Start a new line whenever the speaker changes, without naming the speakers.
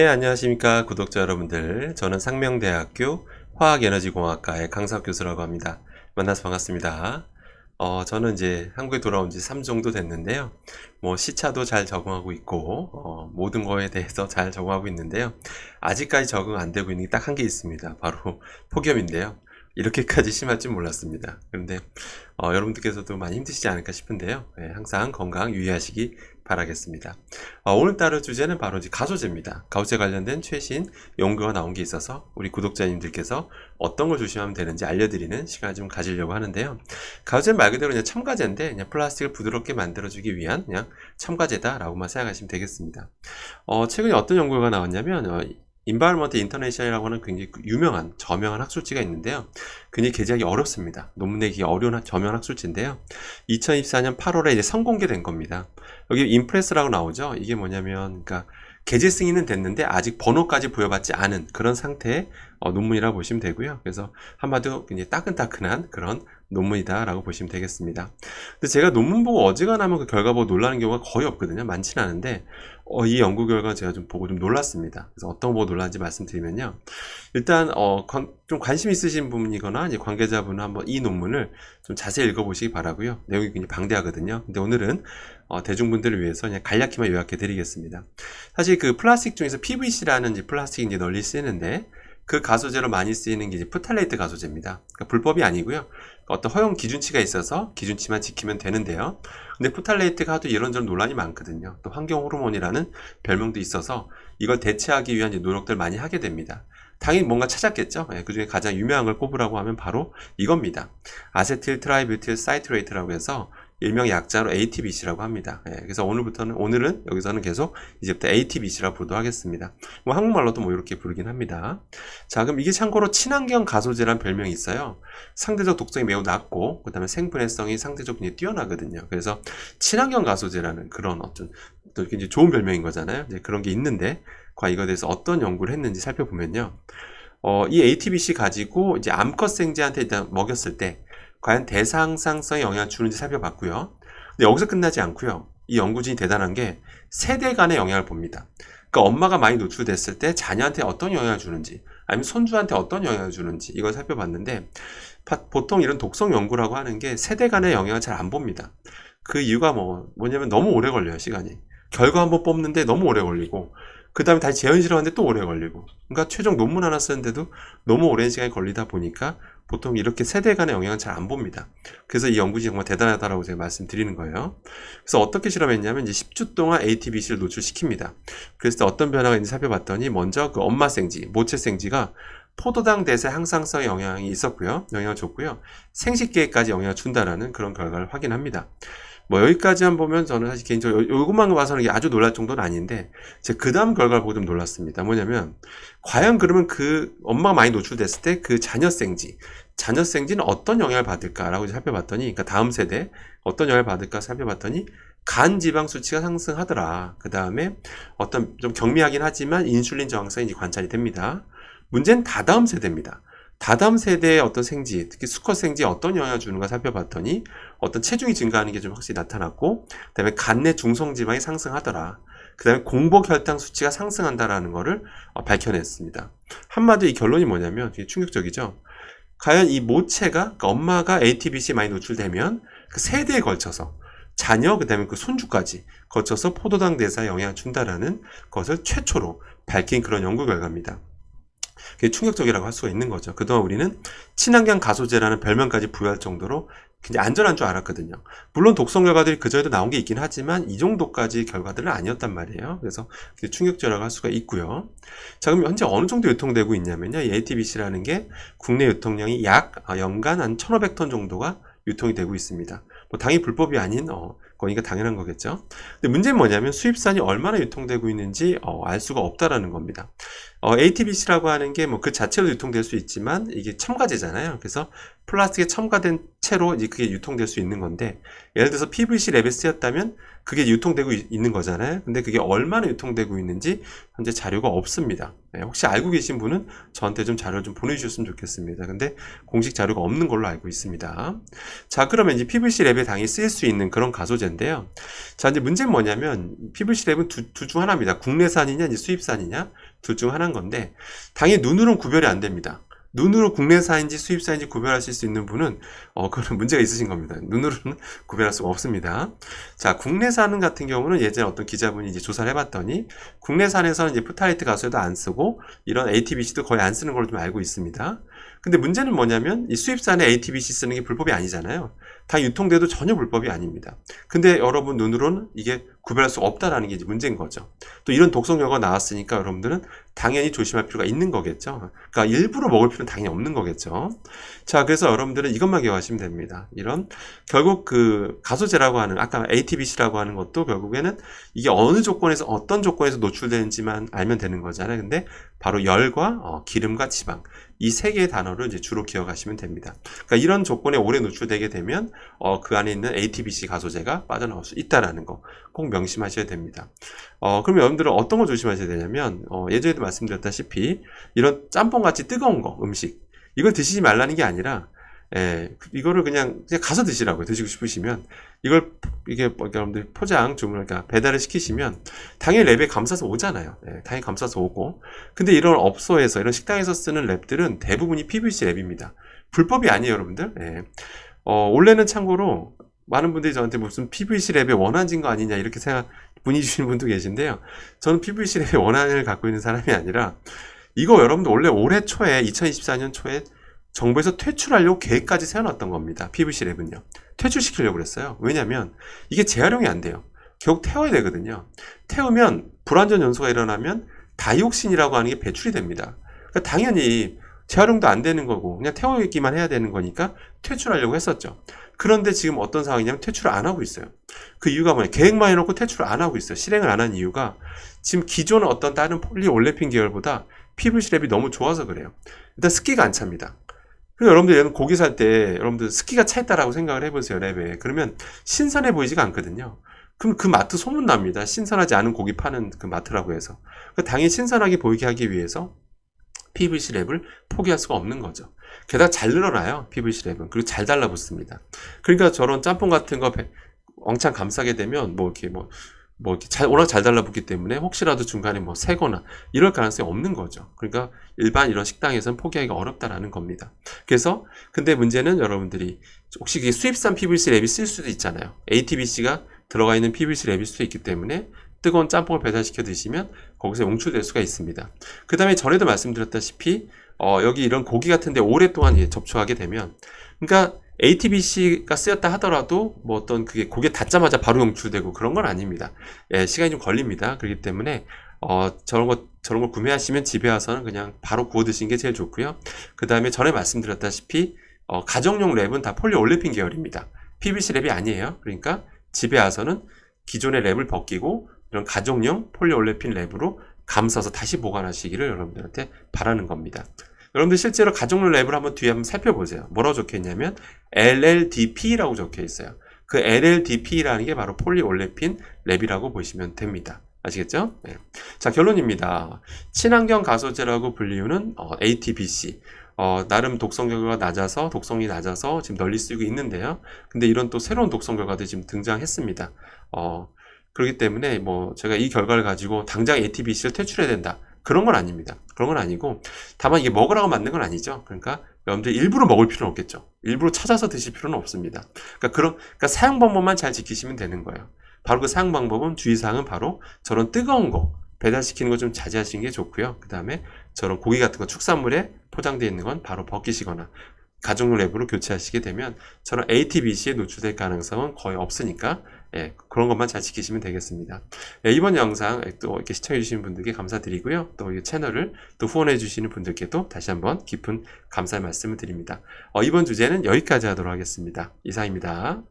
네, 안녕하십니까 구독자 여러분들. 저는 상명대학교 화학에너지공학과의 강사 교수라고 합니다. 만나서 반갑습니다. 저는 이제 한국에 돌아온 지 3주 정도 됐는데요. 뭐 시차도 잘 적응하고 있고 모든 거에 대해서 잘 적응하고 있는데요. 아직까지 적응 안 되고 있는 게 딱 한 개 있습니다. 바로 폭염인데요. 이렇게까지 심할 줄 몰랐습니다. 그런데 여러분들께서도 많이 힘드시지 않을까 싶은데요. 네, 항상 건강 유의하시기 바라겠습니다. 오늘 따를 주제는 바로 이제 가소제입니다. 가소제 관련된 최신 연구가 나온 게 있어서 우리 구독자님들께서 어떤 걸 조심하면 되는지 알려드리는 시간을 좀 가지려고 하는데요. 가소제는 말 그대로 그냥 첨가제인데 그냥 플라스틱을 부드럽게 만들어주기 위한 그냥 첨가제다라고만 생각하시면 되겠습니다. 최근에 어떤 연구가 나왔냐면 인바이러먼트 인터내셔널이라고 하는 굉장히 유명한 저명한 학술지가 있는데요. 굉장히 게재하기 어렵습니다. 논문 내기 어려운 저명한 학술지인데요. 2024년 8월에 이제 선공개된 겁니다. 여기 임프레스라고 나오죠. 이게 뭐냐면 그러니까 게재 승인은 됐는데 아직 번호까지 부여받지 않은 그런 상태의 논문이라고 보시면 되고요. 그래서 한마디로 굉장히 따끈따끈한 그런 논문이다라고 보시면 되겠습니다. 근데 제가 논문 보고 어지간하면 그 결과 보고 놀라는 경우가 거의 없거든요. 많지는 않은데 이 연구 결과 제가 좀 보고 좀 놀랐습니다. 그래서 어떤 거 보고 놀랐는지 말씀드리면요. 일단 좀 관심 있으신 분이거나 이제 관계자분은 한번 이 논문을 좀 자세히 읽어보시기 바라고요. 내용이 굉장히 방대하거든요. 근데 오늘은 대중분들을 위해서 그냥 간략히만 요약해 드리겠습니다. 사실 그 플라스틱 중에서 PVC라는 이제 플라스틱이 이제 널리 쓰이는데 그 가소제로 많이 쓰이는 게 이제 프탈레이트 가소제입니다. 그러니까 불법이 아니고요. 어떤 허용 기준치가 있어서 기준치만 지키면 되는데요. 근데 프탈레이트가 하도 이런저런 논란이 많거든요. 또 환경 호르몬이라는 별명도 있어서 이걸 대체하기 위한 노력들 많이 하게 됩니다. 당연히 뭔가 찾았겠죠. 그 중에 가장 유명한 걸 꼽으라고 하면 바로 이겁니다. 아세틸 트라이뷰틸 사이트레이트라고 해서 일명 약자로 ATBC라고 합니다. 그래서 오늘은 여기서는 계속 이제부터 ATBC라고 부르도록 하겠습니다. 뭐 한국말로도 뭐 이렇게 부르긴 합니다. 자, 그럼 이게 참고로 친환경 가소제라는 별명이 있어요. 상대적 독성이 매우 낮고, 그 다음에 생분해성이 상대적으로 굉장히 뛰어나거든요. 그래서 친환경 가소제라는 그런 어떤 굉장히 좋은 별명인 거잖아요. 이제 그런 게 있는데, 과연 이거에 대해서 어떤 연구를 했는지 살펴보면요. 이 ATBC 가지고 이제 암컷 생쥐한테 일단 먹였을 때, 과연 대상상성에 영향을 주는지 살펴봤고요. 근데 여기서 끝나지 않고요. 이 연구진이 대단한 게 세대 간의 영향을 봅니다. 그러니까 엄마가 많이 노출됐을 때 자녀한테 어떤 영향을 주는지 아니면 손주한테 어떤 영향을 주는지 이걸 살펴봤는데 보통 이런 독성 연구라고 하는 게 세대 간의 영향을 잘 안 봅니다. 그 이유가 뭐냐면 너무 오래 걸려요, 시간이. 결과 한번 뽑는데 너무 오래 걸리고 그 다음에 다시 재현실하는데 또 오래 걸리고 그러니까 최종 논문 하나 쓰는데도 너무 오랜 시간이 걸리다 보니까 보통 이렇게 세대 간의 영향은 잘 안 봅니다. 그래서 이 연구진이 정말 대단하다고 제가 말씀드리는 거예요. 그래서 어떻게 실험했냐면 이제 10주 동안 ATBC를 노출시킵니다. 그래서 어떤 변화가 있는지 살펴봤더니 먼저 그 엄마 생쥐, 모체 생쥐가 포도당 대사 향상성에 영향이 있었고요. 영향을 줬고요. 생식계에까지 영향을 준다라는 그런 결과를 확인합니다. 뭐 여기까지만 보면 저는 사실 개인적으로 이것만 봐서는 아주 놀랄 정도는 아닌데 제가 그 다음 결과를 보고 좀 놀랐습니다. 뭐냐면 과연 그러면 그 엄마가 많이 노출됐을 때 그 자녀 생쥐는 어떤 영향을 받을까라고 살펴봤더니 그러니까 다음 세대 어떤 영향을 받을까 살펴봤더니 간 지방 수치가 상승하더라. 그 다음에 어떤 좀 경미하긴 하지만 인슐린 저항성이 관찰이 됩니다. 문제는 다다음 세대입니다. 다다음 세대의 어떤 생쥐, 특히 수컷 생쥐에 어떤 영향을 주는가 살펴봤더니 어떤 체중이 증가하는 게 좀 확실히 나타났고 그 다음에 간내 중성지방이 상승하더라. 그 다음에 공복 혈당 수치가 상승한다라는 것을 밝혀냈습니다. 한마디로 이 결론이 뭐냐면 되게 충격적이죠. 과연 이 모체가 그러니까 엄마가 ATBC에 많이 노출되면 그 세대에 걸쳐서 자녀 그 다음에 그 손주까지 거쳐서 포도당 대사에 영향을 준다라는 것을 최초로 밝힌 그런 연구 결과입니다. 그게 충격적이라고 할 수가 있는 거죠. 그동안 우리는 친환경 가소제라는 별명까지 부여할 정도로 굉장히 안전한 줄 알았거든요. 물론 독성 결과들이 그전에도 나온 게 있긴 하지만 이 정도까지 결과들은 아니었단 말이에요. 그래서 충격적이라고 할 수가 있고요. 자, 그럼 현재 어느 정도 유통되고 있냐면요. 이 ATBC라는 게 국내 유통량이 약 연간 한 1,500톤 정도가 유통이 되고 있습니다. 뭐 당연히 불법이 아닌 거니까 당연한 거겠죠. 근데 문제는 뭐냐면 수입산이 얼마나 유통되고 있는지 알 수가 없다라는 겁니다. ATBC라고 하는 게 뭐 그 자체로 유통될 수 있지만 이게 첨가제잖아요. 그래서 플라스틱에 첨가된 채로 이제 그게 유통될 수 있는 건데 예를 들어서 PVC 랩에 쓰였다면 그게 유통되고 있는 거잖아요. 근데 그게 얼마나 유통되고 있는지 현재 자료가 없습니다. 혹시 알고 계신 분은 저한테 좀 자료를 좀 보내주셨으면 좋겠습니다. 근데 공식 자료가 없는 걸로 알고 있습니다. 자, 그러면 이제 PVC 랩에 당연히 쓰일 수 있는 그런 가소제인데요. 자, 이제 문제는 뭐냐면 PVC 랩은 두 중 하나입니다. 국내산이냐 이제 수입산이냐. 둘 중 하나인 건데, 당연히 눈으로는 구별이 안 됩니다. 눈으로 국내산인지 수입산인지 구별하실 수 있는 분은 그런 문제가 있으신 겁니다. 눈으로는 구별할 수가 없습니다. 자, 국내산 같은 경우는 예전에 어떤 기자분이 이제 조사를 해봤더니 국내산에서는 이제 프탈레이트 가솔도 안 쓰고 이런 ATBC도 거의 안 쓰는 걸로 좀 알고 있습니다. 근데 문제는 뭐냐면 이 수입산에 ATBC 쓰는 게 불법이 아니잖아요. 다 유통돼도 전혀 불법이 아닙니다. 근데 여러분 눈으로는 이게 구별할 수 없다라는 게 이제 문제인 거죠. 또 이런 독성 결과가 나왔으니까 여러분들은 당연히 조심할 필요가 있는 거겠죠. 그러니까 일부러 먹을 필요는 당연히 없는 거겠죠. 자, 그래서 여러분들은 이것만 기억하시면 됩니다. 이런 결국 그 가소제라고 하는 아까 ATBC라고 하는 것도 결국에는 이게 어느 조건에서 어떤 조건에서 노출되는지만 알면 되는 거잖아요. 근데 바로 열과 기름과 지방 이 세 개의 단어를 이제 주로 기억하시면 됩니다. 그러니까 이런 조건에 오래 노출되게 되면 그 안에 있는 ATBC 가소제가 빠져나올 수 있다라는 거 꼭 명심하셔야 됩니다. 그럼 여러분들은 어떤 거 조심하셔야 되냐면 예전에도 말씀드렸다시피 이런 짬뽕같이 뜨거운 거 음식 이걸 드시지 말라는 게 아니라 이거를 그냥 가서 드시라고요. 드시고 싶으시면 이게 여러분들 포장 주문 그러니까 배달을 시키시면 당연히 랩에 감싸서 오잖아요. 당연히 감싸서 오고 근데 이런 업소에서 이런 식당에서 쓰는 랩들은 대부분이 PVC 랩입니다. 불법이 아니에요, 여러분들. 원래는 참고로 많은 분들이 저한테 무슨 PVC 랩의 원한진 거 아니냐 이렇게 문의 주시는 분도 계신데요. 저는 PVC 랩의 원한을 갖고 있는 사람이 아니라 이거 여러분들 원래 올해 초에 2024년 초에 정부에서 퇴출하려고 계획까지 세워놨던 겁니다. PVC 랩은요. 퇴출시키려고 그랬어요. 왜냐면 이게 재활용이 안 돼요. 결국 태워야 되거든요. 태우면 불완전 연소가 일어나면 다이옥신이라고 하는 게 배출이 됩니다. 그러니까 당연히 재활용도 안 되는 거고 그냥 태우기만 해야 되는 거니까 퇴출하려고 했었죠. 그런데 지금 어떤 상황이냐면 퇴출을 안 하고 있어요. 그 이유가 뭐냐? 계획만 해놓고 퇴출을 안 하고 있어요. 실행을 안 한 이유가 지금 기존 어떤 다른 폴리올레핀 계열보다 PVC 랩이 너무 좋아서 그래요. 일단 습기가 안 찹니다. 그리고 여러분들 고기 살 때 여러분들 습기가 차 있다라고 생각을 해보세요. 랩에. 그러면 신선해 보이지가 않거든요. 그럼 그 마트 소문납니다. 신선하지 않은 고기 파는 그 마트라고 해서. 당연히 신선하게 보이게 하기 위해서 PVC 랩을 포기할 수가 없는 거죠. 게다가 잘 늘어나요. PVC 랩은. 그리고 잘 달라붙습니다. 그러니까 저런 짬뽕 같은 거 왕창 감싸게 되면 워낙 잘 달라붙기 때문에 혹시라도 중간에 새거나 이럴 가능성이 없는 거죠. 그러니까 일반 이런 식당에서는 포기하기가 어렵다라는 겁니다. 그래서 근데 문제는 여러분들이 혹시 이게 수입산 PVC 랩이 쓸 수도 있잖아요. ATBC가 들어가 있는 PVC 랩일 수도 있기 때문에 뜨거운 짬뽕을 배달시켜 드시면 거기서 용출될 수가 있습니다. 그 다음에 전에도 말씀드렸다시피 여기 이런 고기 같은데 오랫동안 접촉하게 되면 그러니까 ATBC가 쓰였다 하더라도 어떤 그게 고기에 닿자마자 바로 용출되고 그런 건 아닙니다. 시간이 좀 걸립니다. 그렇기 때문에 저런 걸 구매하시면 집에 와서는 그냥 바로 구워 드시는 게 제일 좋고요. 그 다음에 전에 말씀드렸다시피 가정용 랩은 다 폴리올레핀 계열입니다. PVC 랩이 아니에요. 그러니까 집에 와서는 기존의 랩을 벗기고 이런 가정용 폴리올레핀 랩으로 감싸서 다시 보관하시기를 여러분들한테 바라는 겁니다. 여러분들 실제로 가정용 랩을 한번 뒤에 한번 살펴보세요. 뭐라고 적혀 있냐면 LLDP라고 적혀 있어요. 그 LLDP라는 게 바로 폴리올레핀 랩이라고 보시면 됩니다. 아시겠죠? 네. 자, 결론입니다. 친환경 가소제라고 불리우는 ATBC. 나름 독성이 낮아서 지금 널리 쓰이고 있는데요. 근데 이런 또 새로운 독성 결과들이 지금 등장했습니다. 그렇기 때문에 제가 이 결과를 가지고 당장 ATBC를 퇴출해야 된다. 그런 건 아닙니다. 그런 건 아니고 다만 이게 먹으라고 만든 건 아니죠. 그러니까 여러분들 일부러 먹을 필요는 없겠죠. 일부러 찾아서 드실 필요는 없습니다. 그러니까 사용 방법만 잘 지키시면 되는 거예요. 바로 그 사용 방법은 주의사항은 바로 저런 뜨거운 거 배달시키는 거 좀 자제하시는 게 좋고요. 그 다음에 저런 고기 같은 거 축산물에 포장되어 있는 건 바로 벗기시거나 가정용 랩으로 교체하시게 되면 저런 ATBC에 노출될 가능성은 거의 없으니까 그런 것만 잘 지키시면 되겠습니다. 이번 영상 또 이렇게 시청해 주시는 분들께 감사드리고요. 또 이 채널을 또 후원해 주시는 분들께도 다시 한번 깊은 감사의 말씀을 드립니다. 이번 주제는 여기까지 하도록 하겠습니다. 이상입니다.